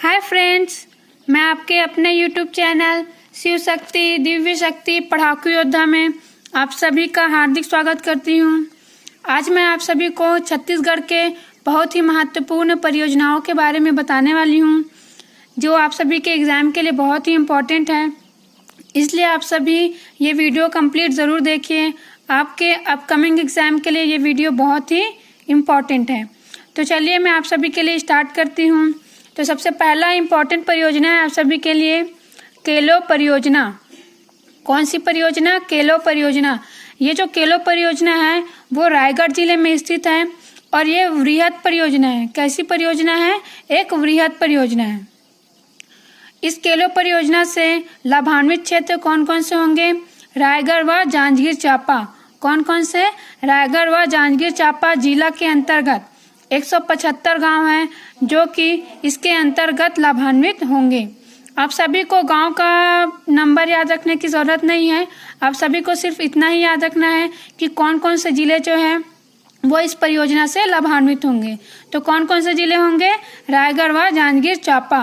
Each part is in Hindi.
हाय फ्रेंड्स, मैं आपके अपने यूट्यूब चैनल शिव शक्ति दिव्य शक्ति पढ़ाकू योद्धा में आप सभी का हार्दिक स्वागत करती हूँ। आज मैं आप सभी को छत्तीसगढ़ के बहुत ही महत्वपूर्ण परियोजनाओं के बारे में बताने वाली हूँ, जो आप सभी के एग्ज़ाम के लिए बहुत ही इम्पोर्टेंट है। इसलिए आप सभी ये वीडियो कंप्लीट ज़रूर देखिए। आपके अपकमिंग एग्ज़ाम के लिए ये वीडियो बहुत ही इम्पोर्टेंट है। तो चलिए मैं आप सभी के लिए स्टार्ट करती हूँ। तो सबसे पहला इम्पोर्टेंट परियोजना है आप सभी के लिए केलो परियोजना। कौन सी परियोजना? केलो परियोजना। ये जो केलो परियोजना है वो रायगढ़ जिले में स्थित है और ये वृहद परियोजना है। कैसी परियोजना है? एक वृहद परियोजना है। इस केलो परियोजना से लाभान्वित क्षेत्र कौन कौन से होंगे? रायगढ़ व जांजगीर चांपा। कौन कौन से? रायगढ़ व जांजगीर चांपा जिला के अंतर्गत 175 गांव हैं जो कि इसके अंतर्गत लाभान्वित होंगे। आप सभी को गांव का नंबर याद रखने की ज़रूरत नहीं है। आप सभी को सिर्फ इतना ही याद रखना है कि कौन कौन से ज़िले जो हैं वो इस परियोजना से लाभान्वित होंगे। तो कौन कौन से ज़िले होंगे? रायगढ़ व जांजगीर चांपा।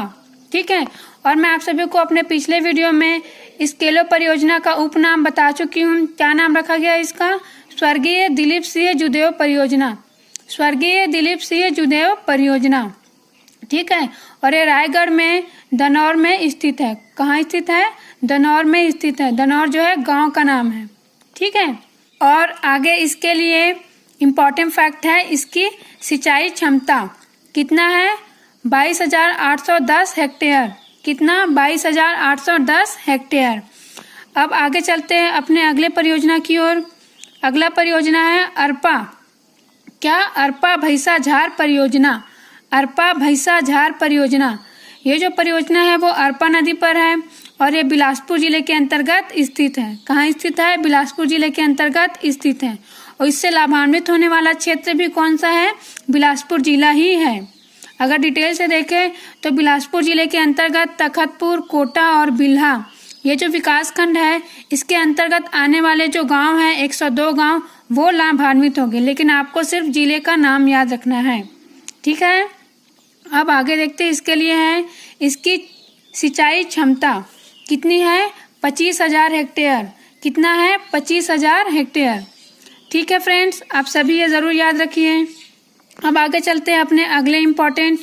ठीक है। और मैं आप सभी को अपने पिछले वीडियो में इस केलो परियोजना का उपनाम बता चुकी हूँ। क्या नाम रखा गया इसका? स्वर्गीय दिलीप सिंह जूदेव परियोजना। स्वर्गीय दिलीप सिंह जूदेव परियोजना। ठीक है। और ये रायगढ़ में दनौर में स्थित है। कहाँ स्थित है? दनौर में स्थित है। दनौर जो है गांव का नाम है। ठीक है। और आगे इसके लिए इम्पोर्टेंट फैक्ट है, इसकी सिंचाई क्षमता कितना है? 22,810 हेक्टेयर। कितना? 22,810 हेक्टेयर। अब आगे चलते हैं अपने अगले परियोजना की ओर। अगला परियोजना है अरपा। क्या? अरपा भैंसा झार परियोजना। अरपा भैंसा झार परियोजना। ये जो परियोजना है वो अरपा नदी पर है और ये बिलासपुर जिले के अंतर्गत स्थित है। कहाँ स्थित है? बिलासपुर जिले के अंतर्गत स्थित है। और इससे लाभान्वित होने वाला क्षेत्र भी कौन सा है? बिलासपुर जिला ही है। अगर डिटेल से देखें तो बिलासपुर जिले के अंतर्गत तखतपुर, कोटा और बिल्हा, ये जो विकास खंड है इसके अंतर्गत आने वाले जो गांव हैं 102 गांव वो लाभान्वित होंगे। लेकिन आपको सिर्फ जिले का नाम याद रखना है। ठीक है। अब आगे देखते हैं इसके लिए है इसकी सिंचाई क्षमता कितनी है? 25,000 हेक्टेयर। कितना है? 25,000 हेक्टेयर। ठीक है फ्रेंड्स, आप सभी ये ज़रूर याद रखिए। अब आगे चलते हैं अपने अगले इम्पोर्टेंट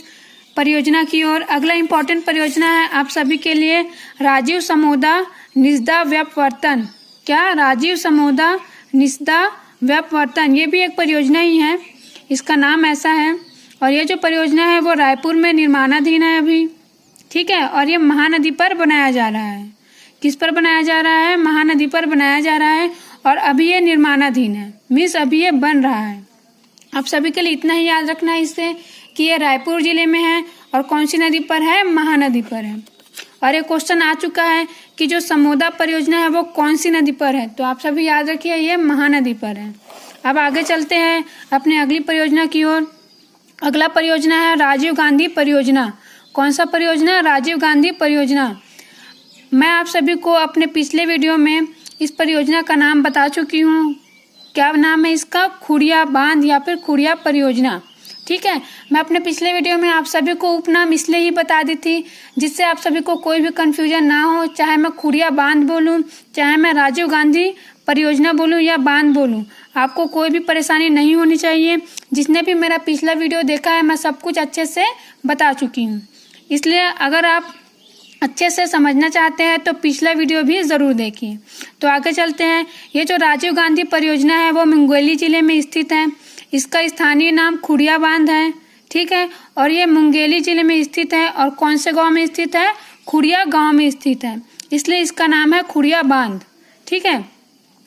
परियोजना की ओर। अगला इम्पोर्टेंट परियोजना है आप सभी के लिए राजीव समोदा निस्दा व्यपवर्तन। क्या? राजीव समोदा निस्दा व्यपवर्तन। ये भी एक परियोजना ही है, इसका नाम ऐसा है। और ये जो परियोजना है वो रायपुर में निर्माणाधीन है अभी। ठीक है। और ये महानदी पर बनाया जा रहा है। किस पर बनाया जा रहा है? महानदी पर बनाया जा रहा है और अभी ये निर्माणाधीन है, मीन्स अभी ये बन रहा है। आप सभी के लिए इतना ही याद रखना है इससे कि ये रायपुर जिले में है और कौन सी नदी पर है? महानदी पर है। और ये क्वेश्चन आ चुका है कि जो समोदा परियोजना है वो कौन सी नदी पर है? तो आप सभी याद रखिए ये महानदी पर है। अब आगे चलते हैं अपने अगली परियोजना की ओर। अगला परियोजना है राजीव गांधी परियोजना। कौन सा परियोजना? राजीव गांधी परियोजना। मैं आप सभी को अपने पिछले वीडियो में इस परियोजना का नाम बता चुकी हूँ। क्या नाम है इसका? खुड़िया बांध या फिर खुड़िया परियोजना। ठीक है। मैं अपने पिछले वीडियो में आप सभी को उपनाम इसलिए ही बता दी थी जिससे आप सभी को कोई भी कंफ्यूजन ना हो। चाहे मैं खुड़िया बांध बोलूं, चाहे मैं राजीव गांधी परियोजना बोलूं या बांध बोलूं, आपको कोई भी परेशानी नहीं होनी चाहिए। जिसने भी मेरा पिछला वीडियो देखा है मैं सब कुछ अच्छे से बता चुकी हूँ। इसलिए अगर आप अच्छे से समझना चाहते हैं तो पिछला वीडियो भी ज़रूर देखिए। तो आगे चलते हैं। ये जो राजीव गांधी परियोजना है वो मुंगेली जिले में स्थित है। इसका स्थानीय नाम खुड़िया बांध है। ठीक है। और ये मुंगेली जिले में स्थित है और कौन से गांव में स्थित है? खुड़िया गांव में स्थित है, इसलिए इसका नाम है खुड़िया बांध। ठीक है।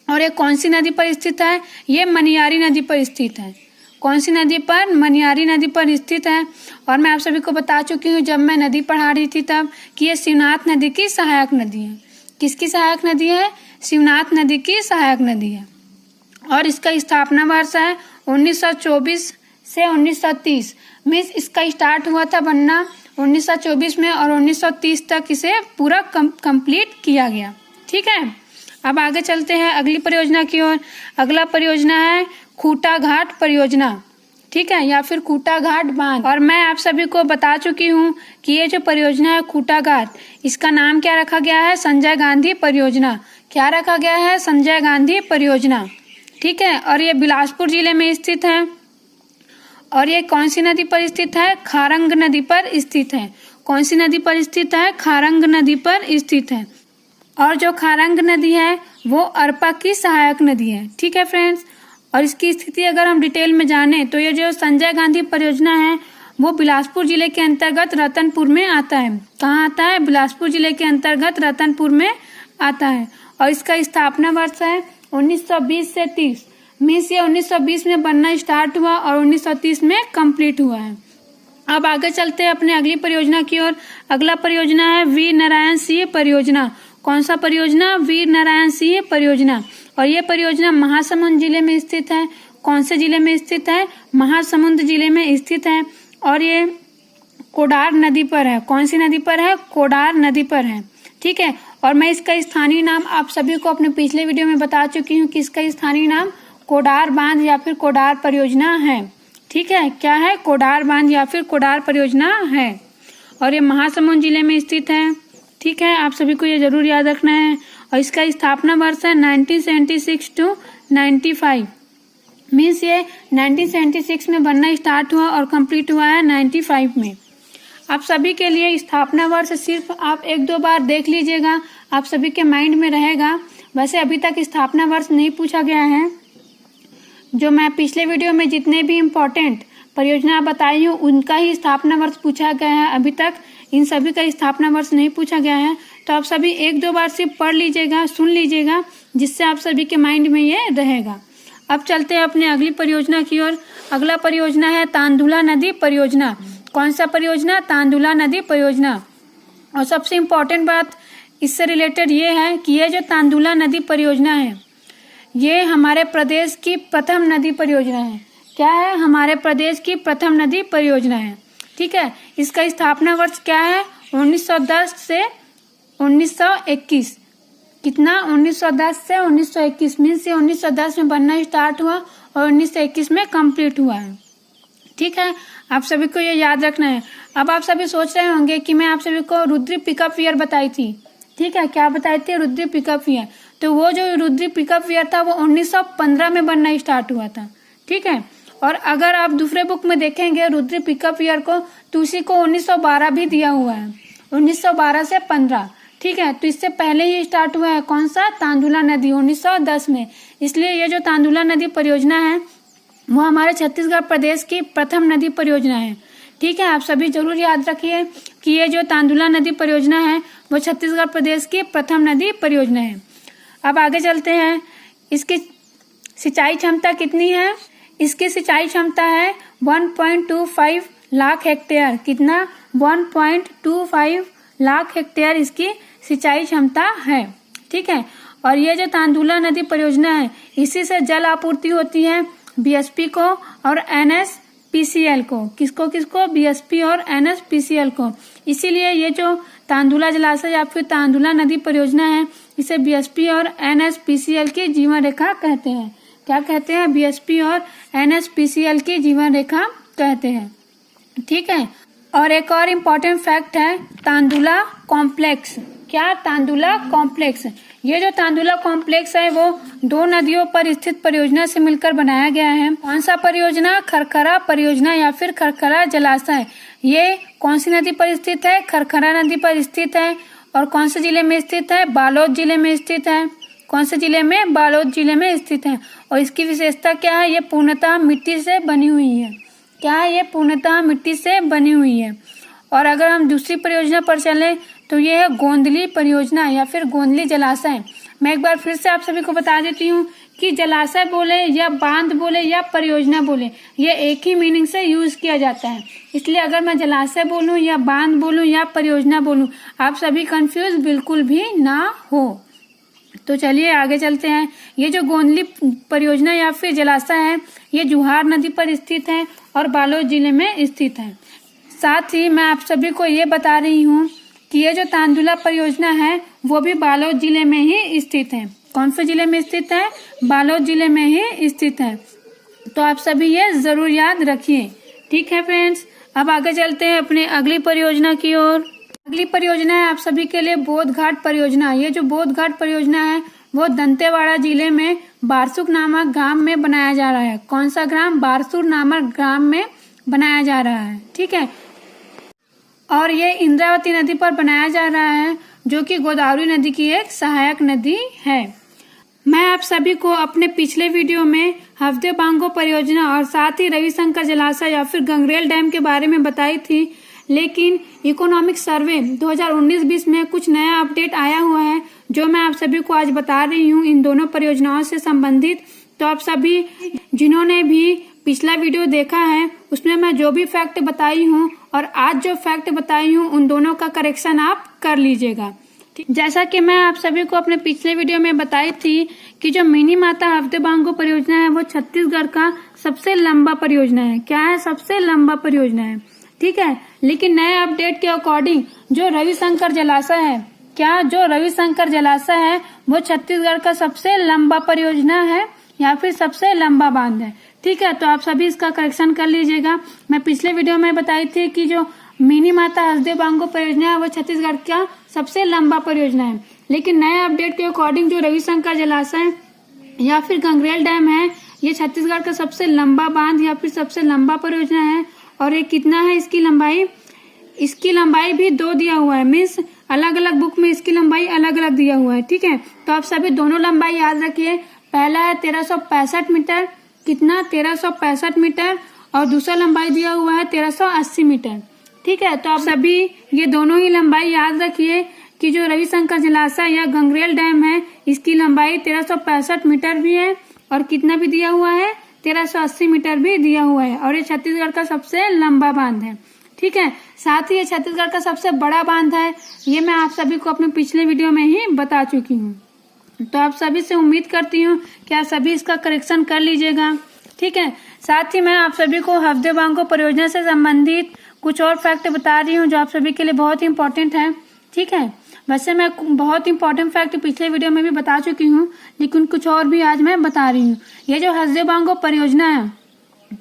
और ये कौन सी नदी पर स्थित है? ये मनियारी नदी पर स्थित है। कौन सी नदी पर? मनियारी नदी पर स्थित है। और मैं आप सभी को बता चुकी हूँ जब मैं नदी पढ़ा रही थी तब कि ये शिवनाथ नदी की सहायक नदी है। किसकी सहायक नदी है? शिवनाथ नदी की सहायक नदी है। और इसका स्थापना वर्ष है 1924 से 1930। मीन्स इसका स्टार्ट हुआ था बनना 1924 में और 1930 तक इसे पूरा कंप्लीट किया गया। ठीक है। अब आगे चलते हैं अगली परियोजना की ओर। अगला परियोजना है खूटा घाट परियोजना। ठीक है, या फिर खूटा घाट बांध। और मैं आप सभी को बता चुकी हूँ कि ये जो परियोजना है खूटा घाट, इसका नाम क्या रखा गया है? संजय गांधी परियोजना। क्या रखा गया है? संजय गांधी परियोजना। ठीक है, और ये बिलासपुर जिले में स्थित है। और ये कौन सी नदी पर स्थित है? खारंग नदी पर स्थित है। कौन सी नदी पर स्थित है? खारंग नदी पर स्थित है। और जो खारंग नदी है वो अरपा की सहायक नदी है। ठीक है फ्रेंड्स, और इसकी स्थिति अगर हम डिटेल में जाने तो ये जो संजय गांधी परियोजना है वो बिलासपुर जिले के अंतर्गत रतनपुर में आता है। कहाँ आता है? बिलासपुर जिले के अंतर्गत रतनपुर में आता है। और इसका स्थापना वर्ष है 1920 से 30। मीन्स ये 1920 में बनना स्टार्ट हुआ और 1930 में कंप्लीट हुआ है। अब आगे चलते हैं अपने अगली परियोजना की ओर। अगला परियोजना है वीर नारायण सिंह परियोजना। कौन सा परियोजना? वीर नारायण सिंह परियोजना। और ये परियोजना महासमुंद जिले में स्थित है। कौन से जिले में स्थित है? महासमुंद जिले में स्थित है। और ये कोडार नदी पर है। कौन सी नदी पर है? कोडार नदी पर है। ठीक है, और मैं इसका स्थानीय नाम आप सभी को अपने पिछले वीडियो में बता चुकी हूँ कि इसका स्थानीय नाम कोडार बांध या फिर कोडार परियोजना है। ठीक है, क्या है? कोडार बांध या फिर कोडार परियोजना है। और ये महासमुंद जिले में स्थित है। ठीक है, आप सभी को ये जरूर याद रखना है। और इसका स्थापना वर्ष है 1976 टू 95। मीन्स ये 1976 में बनना स्टार्ट हुआ और कंप्लीट हुआ है 95 में। आप सभी के लिए स्थापना वर्ष सिर्फ आप 1-2 बार देख लीजिएगा, आप सभी के माइंड में रहेगा। वैसे अभी तक स्थापना वर्ष नहीं पूछा गया है। जो मैं पिछले वीडियो में जितने भी इम्पोर्टेंट परियोजना बताई हूँ उनका ही स्थापना वर्ष पूछा गया है। अभी तक इन सभी का स्थापना वर्ष नहीं पूछा गया है। तो आप सभी 1-2 बार सिर्फ पढ़ लीजिएगा, सुन लीजिएगा, जिससे आप सभी के माइंड में ये रहेगा। अब चलते हैं अपने अगली परियोजना की ओर। अगला परियोजना है तांदुला नदी परियोजना। कौन सा परियोजना? तांदुला नदी परियोजना। और सबसे इम्पोर्टेंट बात इससे रिलेटेड ये है कि ये जो तांदुला नदी परियोजना है ये हमारे प्रदेश की प्रथम नदी परियोजना है। क्या है? हमारे प्रदेश की प्रथम नदी परियोजना है। ठीक है, इसका स्थापना वर्ष क्या है? 1910 से 1921। कितना? 1910 से 1921। मीन्स ये 1910 में बनना स्टार्ट हुआ और 1921 में कंप्लीट हुआ है। ठीक है, आप सभी को ये याद रखना है। अब आप सभी सोच रहे होंगे कि मैं आप सभी को रुद्री पिकअप ईयर बताई थी। ठीक है, क्या बताई थी? Rudri pickup year. तो वो जो रुद्री पिकअप ईयर था वो 1915 में बनना स्टार्ट हुआ था। ठीक है, और अगर आप दूसरे बुक में देखेंगे रुद्री पिकअप ईयर को तो उसी को 1912 भी दिया हुआ है। 1912 से 15। ठीक है, तो इससे पहले ही स्टार्ट हुआ है कौन सा? तांदुला नदी 1910 में। इसलिए ये जो तांदुला नदी परियोजना है वो हमारे छत्तीसगढ़ प्रदेश की प्रथम नदी परियोजना है। ठीक है, आप सभी जरूर याद रखिए कि ये जो तांदुला नदी परियोजना है वो छत्तीसगढ़ प्रदेश की प्रथम नदी परियोजना है। अब आगे चलते हैं। इसकी सिंचाई क्षमता कितनी है? इसकी सिंचाई क्षमता है 1.25 लाख हेक्टेयर। कितना? 1.25 लाख हेक्टेयर इसकी सिंचाई क्षमता है। ठीक है, और ये जो तांदुला नदी परियोजना है इसी से जल आपूर्ति होती है बीएसपी को और एनएसपीसीएल को। किसको किसको? बीएसपी और एनएसपीसीएल को। इसीलिए ये जो तांदुला जलाशय या फिर तांदुला नदी परियोजना है इसे बीएसपी और एनएसपीसीएल की जीवन रेखा कहते हैं। क्या कहते हैं? बीएसपी और एनएसपीसीएल की जीवन रेखा कहते हैं। ठीक है, और एक और इम्पोर्टेंट फैक्ट है तांदुला कॉम्प्लेक्स। क्या? तांदुला कॉम्प्लेक्स। ये जो तांदुला कॉम्प्लेक्स है वो 2 नदियों पर स्थित परियोजना से मिलकर बनाया गया है। कौन सा परियोजना? खरखरा परियोजना या फिर खरखरा जलाशय। ये कौन सी नदी पर स्थित है? खरखरा नदी पर स्थित है। और कौन से जिले में स्थित है? बालोद जिले में स्थित है। कौन से जिले में? बालोद जिले में स्थित है। और इसकी विशेषता क्या है? ये पूर्णतः मिट्टी से बनी हुई है। क्या है? ये पूर्णतः मिट्टी से बनी हुई है। और अगर हम दूसरी परियोजना पर चलें तो ये है गोंदली परियोजना या फिर गोंदली जलाशय। मैं एक बार फिर से आप सभी को बता देती हूँ कि जलाशय बोले या बांध बोले या परियोजना बोले ये एक ही मीनिंग से यूज किया जाता है। इसलिए अगर मैं जलाशय बोलूँ या बांध बोलूँ या परियोजना बोलूँ आप सभी कंफ्यूज बिल्कुल भी ना हो। तो चलिए आगे चलते हैं। ये जो गोंदली परियोजना या फिर जलाशय है ये जुहार नदी पर स्थित है और बालोद जिले में स्थित है। साथ ही मैं आप सभी को ये बता रही हूँ कि ये जो तांदुला परियोजना है वो भी बालोद जिले में ही स्थित है। कौन से जिले में स्थित है? बालोद जिले में ही स्थित है। तो आप सभी ये जरूर याद रखिए। ठीक है फ्रेंड्स, अब आगे चलते हैं अपने अगली परियोजना की ओर। अगली परियोजना है आप सभी के लिए बोध घाट परियोजना। ये जो बोध घाट परियोजना है वो दंतेवाड़ा जिले में बारसूर नामक ग्राम में बनाया जा रहा है। कौन सा ग्राम? बारसूर नामक ग्राम में बनाया जा रहा है। ठीक है, और ये इंद्रावती नदी पर बनाया जा रहा है, जो कि गोदावरी नदी की एक सहायक नदी है। मैं आप सभी को अपने पिछले वीडियो में हफ्ते बांगो परियोजना और साथ ही रविशंकर जलाशय या फिर गंगरेल डैम के बारे में बताई थी, लेकिन इकोनॉमिक सर्वे 2019-20 में कुछ नया अपडेट आया हुआ है, जो मैं आप सभी को आज बता रही हूँ इन दोनों परियोजनाओं से संबंधित। तो आप सभी जिन्होंने भी पिछला वीडियो देखा है उसमें मैं जो भी फैक्ट बताई हूँ और आज जो फैक्ट बताई हूँ उन दोनों का करेक्शन आप कर लीजिएगा। जैसा कि मैं आप सभी को अपने पिछले वीडियो में बताई थी कि जो मिनी माता हफ्ते बांगो परियोजना है वो छत्तीसगढ़ का सबसे लंबा परियोजना है। क्या है? सबसे लंबा परियोजना है। ठीक है, लेकिन नए अपडेट के अकॉर्डिंग जो रविशंकर जलाशय है, क्या जो रविशंकर जलाशय है वो छत्तीसगढ़ का सबसे लंबा परियोजना है या फिर सबसे लंबा बांध है। ठीक है, तो आप सभी इसका करेक्शन कर लीजिएगा। मैं पिछले वीडियो में बताई थी कि जो मिनी माता हफ्ते बांगो परियोजना है वो छत्तीसगढ़ का सबसे लंबा परियोजना है, लेकिन नए अपडेट के अकॉर्डिंग जो रविशंकर जलाशय या फिर गंगरेल डैम है ये छत्तीसगढ़ का सबसे लंबा बांध या फिर सबसे लंबा परियोजना है। और ये कितना है इसकी लंबाई? इसकी लंबाई भी 2 दिया हुआ है, मीन्स अलग अलग बुक में इसकी लंबाई अलग अलग दिया हुआ है। ठीक है, तो आप सभी दोनों लंबाई याद रखिए। पहला है 1365 मीटर, कितना? 1365 मीटर, और दूसरा लंबाई दिया हुआ है 1380 मीटर। ठीक है, तो आप सभी ये दोनों ही लंबाई याद रखिए कि जो रविशंकर जलाशय या गंगरेल डैम है इसकी लंबाई 1365 मीटर भी है और कितना भी दिया हुआ है? 1380 मीटर भी दिया हुआ है, और ये छत्तीसगढ़ का सबसे लंबा बांध है। ठीक है, साथ ही ये छत्तीसगढ़ का सबसे बड़ा बांध है। ये मैं आप सभी को अपने पिछले वीडियो में ही बता चुकी हूँ। तो आप सभी से उम्मीद करती हूँ कि आप सभी इसका करेक्शन कर लीजिएगा। ठीक है, साथ ही मैं आप सभी को हफ्ते बांगो परियोजना से संबंधित कुछ और फैक्ट बता रही हूँ जो आप सभी के लिए बहुत ही इम्पोर्टेंट है। ठीक है, वैसे मैं बहुत इंपॉर्टेंट फैक्ट पिछले वीडियो में भी बता चुकी हूँ, लेकिन कुछ और भी आज मैं बता रही हूँ। ये जो हफ्ते बांगो परियोजना है,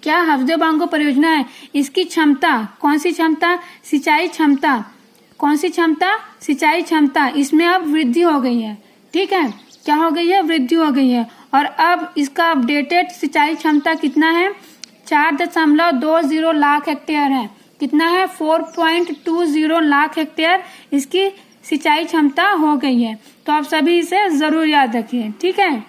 क्या हफ्ते बांगो परियोजना है, इसकी क्षमता, कौन सी क्षमता? सिंचाई क्षमता। कौन सी क्षमता? सिंचाई क्षमता। इसमें अब वृद्धि हो गई है। ठीक है, क्या हो गई है? वृद्धि हो गई है, और अब इसका अपडेटेड सिंचाई क्षमता कितना है? 4.20 लाख हेक्टेयर है। कितना है? 4.20 लाख हेक्टेयर इसकी सिंचाई क्षमता हो गई है। तो आप सभी इसे जरूर याद रखिए। ठीक है,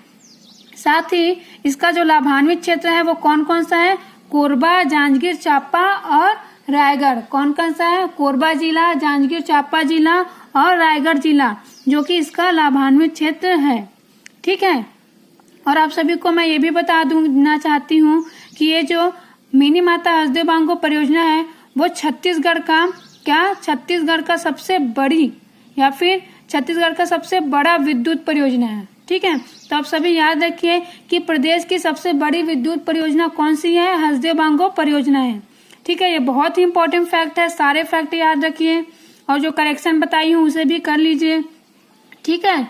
साथ ही इसका जो लाभान्वित क्षेत्र है वो कौन कौन सा है? कोरबा, जांजगीर चांपा और रायगढ़। कौन कौन सा है? कोरबा जिला, जांजगीर चांपा जिला और रायगढ़ जिला, जो कि इसका लाभान्वित क्षेत्र है। ठीक है, और आप सभी को मैं ये भी बता दूंगा चाहती हूँ कि ये जो मिनी माता हफ्ते बांगो परियोजना है वो छत्तीसगढ़ का, क्या? छत्तीसगढ़ का सबसे बड़ी या फिर छत्तीसगढ़ का सबसे बड़ा विद्युत परियोजना है। ठीक है, तो आप सभी याद रखिए कि प्रदेश की सबसे बड़ी विद्युत परियोजना कौन सी है? हफ्ते बांगो परियोजना है। ठीक है, ये बहुत ही इंपॉर्टेंट फैक्ट है, सारे फैक्ट याद रखिए और जो करेक्शन बताई हूँ उसे भी कर लीजिए। ठीक है,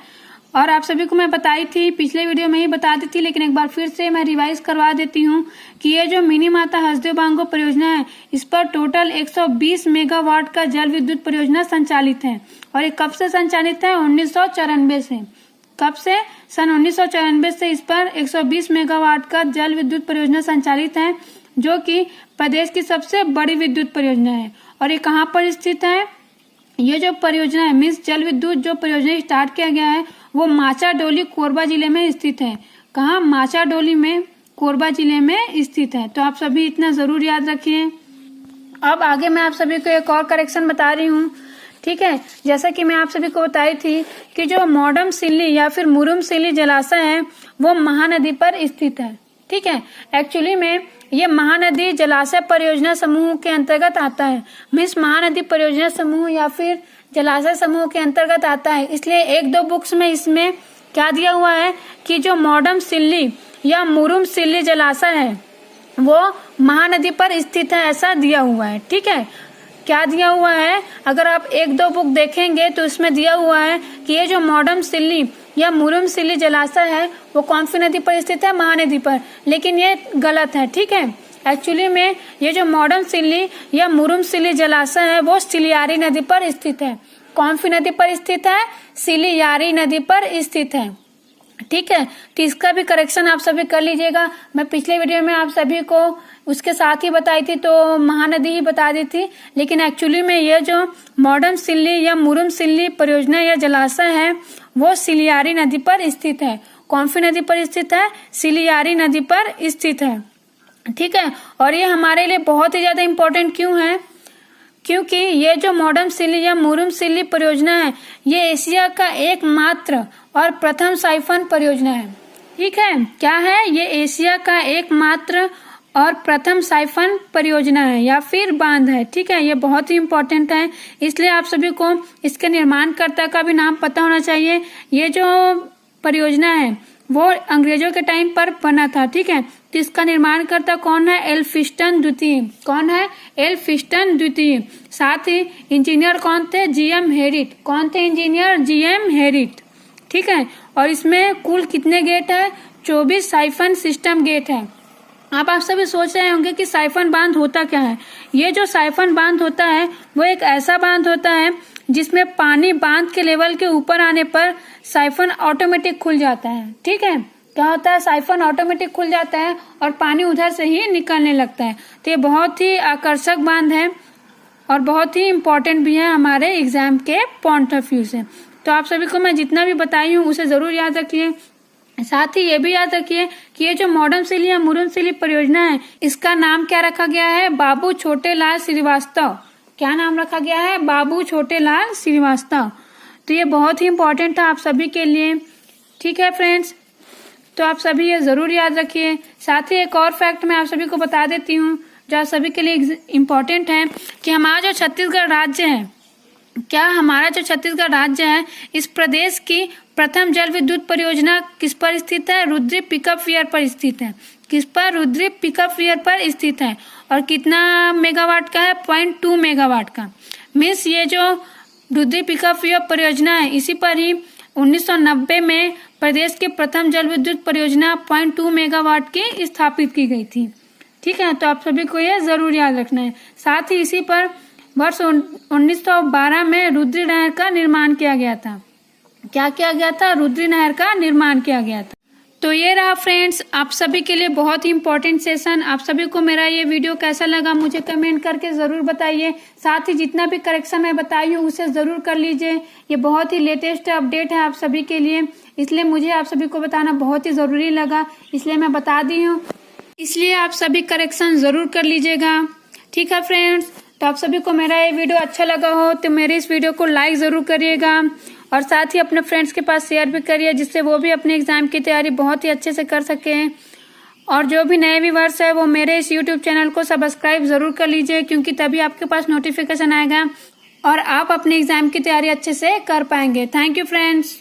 और आप सभी को मैं बताई थी, पिछले वीडियो में ही बता दी थी, लेकिन एक बार फिर से मैं रिवाइज करवा देती हूँ कि ये जो मिनी माता हफ्ते बांगो परियोजना है इस पर टोटल 120 मेगावाट का जल विद्युत परियोजना संचालित है। और ये कब से संचालित है? 1994 से। कब से? सन 1994 से इस पर 120 मेगावाट का जल विद्युत परियोजना संचालित है, जो कि प्रदेश की सबसे बड़ी विद्युत परियोजना है। और ये कहाँ पर स्थित है? ये जो परियोजना है, मीन्स जल विद्युत जो परियोजना स्टार्ट किया गया है वो माचाडोली, कोरबा जिले में स्थित है। कहाँ? माचाडोली में, कोरबा जिले में स्थित है। तो आप सभी इतना जरूर याद रखिए। अब आगे मैं आप सभी को एक और करेक्शन बता रही हूँ। ठीक है, जैसा कि मैं आप सभी को बताई थी कि जो मोडम सिल्ली या फिर मुरुम सिल्ली जलाशय है वो महानदी पर स्थित है। ठीक है, एक्चुअली में ये महानदी जलाशय परियोजना समूह के अंतर्गत आता है, मीन्स महानदी परियोजना समूह या फिर जलाशय समूह के अंतर्गत आता है। इसलिए 1-2 बुक्स में इसमें क्या दिया हुआ है कि जो मोडम सिल्ली या मुरुम सिल्ली जलाशय है वो महानदी पर स्थित है, ऐसा दिया हुआ है। ठीक है, क्या दिया हुआ है? अगर आप 1-2 बुक देखेंगे तो इसमें दिया हुआ है कि ये जो मोडम सिल्ली या मुरुमसिल्ली जलाशय है वो कौन सी नदी पर स्थित है? महानदी पर। लेकिन ये गलत है, ठीक है। एक्चुअली में ये जो मॉडमसिल्ली या मुरुमसिल्ली जलाशय है वो सिलियारी नदी पर स्थित है। कौन सी नदी पर स्थित है? सिलियारी नदी पर स्थित है, ठीक है। तो इसका भी करेक्शन आप सभी कर लीजिएगा। मैं पिछले वीडियो में आप सभी को उसके साथ ही बताई थी तो महानदी ही बता दी थी, लेकिन एक्चुअली में ये जो मॉडमसिल्ली या मुरुमसिल्ली परियोजना या जलाशय है वो सिलियारी नदी पर स्थित है। कौन सी नदी पर स्थित है? सिलियारी नदी पर स्थित है, ठीक है। और ये हमारे लिए बहुत ही ज्यादा इम्पोर्टेंट क्यों है? क्योंकि ये जो मॉडमसिल्ली या मुरुमसिल्ली परियोजना है ये एशिया का एकमात्र और प्रथम साइफन परियोजना है, ठीक है। क्या है? ये एशिया का एकमात्र और प्रथम साइफन परियोजना है या फिर बांध है, ठीक है। ये बहुत ही इम्पोर्टेंट है, इसलिए आप सभी को इसके निर्माणकर्ता का भी नाम पता होना चाहिए। ये जो परियोजना है वो अंग्रेजों के टाइम पर बना था, ठीक है। तो इसका निर्माणकर्ता कौन है? एल्फिंस्टन द्वितीय। कौन है? एल्फिंस्टन द्वितीय। साथ ही इंजीनियर कौन थे? जीएम हेरिट। कौन थे इंजीनियर? जीएम हेरिट, ठीक है। और इसमें कुल कितने गेट है? 24 साइफन सिस्टम गेट है। अब आप सभी सोच रहे होंगे कि साइफन बांध होता क्या है। ये जो साइफन बांध होता है वो एक ऐसा बांध होता है जिसमें पानी बांध के लेवल के ऊपर आने पर साइफन ऑटोमेटिक खुल जाता है, ठीक है। क्या होता है? साइफन ऑटोमेटिक खुल जाता है और पानी उधर से ही निकलने लगता है। तो ये बहुत ही आकर्षक बांध है और बहुत ही इम्पोर्टेंट भी है हमारे एग्जाम के पॉइंट ऑफ व्यू से। तो आप सभी को मैं जितना भी बताई हूँ उसे जरूर याद रखिए। साथ ही ये भी याद रखिए कि ये जो मॉडमसिल्ली या मुरुमसिल्ली परियोजना है इसका नाम क्या रखा गया है? बाबू छोटेलाल श्रीवास्तव। क्या नाम रखा गया है? बाबू छोटेलाल श्रीवास्तव। तो ये बहुत ही इम्पोर्टेंट है आप सभी के लिए, ठीक है फ्रेंड्स। तो आप सभी ये जरूर याद रखिए। साथ ही एक और फैक्ट मैं आप सभी को बता देती हूँ जो आप सभी के लिए इम्पोर्टेंट है कि हमारा जो छत्तीसगढ़ राज्य है, क्या हमारा जो छत्तीसगढ़ राज्य है इस प्रदेश की प्रथम जल विद्युत परियोजना किस पर स्थित है? रुद्री पिकअप वियर पर स्थित है। किस पर? रुद्री पिकअप वियर पर स्थित है। और कितना मेगावाट का है? 0.2 मेगावाट का। मीन्स ये जो रुद्री पिकअप वियर परियोजना है इसी पर ही 1990 में प्रदेश की प्रथम जल विद्युत परियोजना 0.2 मेगावाट की स्थापित की गई थी, ठीक है। तो आप सभी को ये जरूर याद रखना है। साथ ही इसी पर वर्ष 1912 में रुद्री नहर का निर्माण किया गया था। क्या किया गया था? रुद्री नहर का निर्माण किया गया था। तो ये रहा फ्रेंड्स आप सभी के लिए बहुत ही इम्पोर्टेंट सेशन। आप सभी को मेरा ये वीडियो कैसा लगा मुझे कमेंट करके जरूर बताइए। साथ ही जितना भी करेक्शन मैं बताई हूँ उसे जरूर कर लीजिए। ये बहुत ही लेटेस्ट अपडेट है आप सभी के लिए, इसलिए मुझे आप सभी को बताना बहुत ही जरूरी लगा, इसलिए मैं बता दी हूँ। इसलिए आप सभी करेक्शन जरूर कर लीजिएगा, ठीक है फ्रेंड्स। तो आप सभी को मेरा ये वीडियो अच्छा लगा हो तो मेरे इस वीडियो को लाइक जरूर करिएगा और साथ ही अपने फ्रेंड्स के पास शेयर भी करिए जिससे वो भी अपने एग्जाम की तैयारी बहुत ही अच्छे से कर सकें। और जो भी नए व्यूअर्स है वो मेरे इस यूट्यूब चैनल को सब्सक्राइब जरूर कर लीजिए क्योंकि तभी आपके पास नोटिफिकेशन आएगा और आप अपने एग्जाम की तैयारी अच्छे से कर पाएंगे। Thank you friends.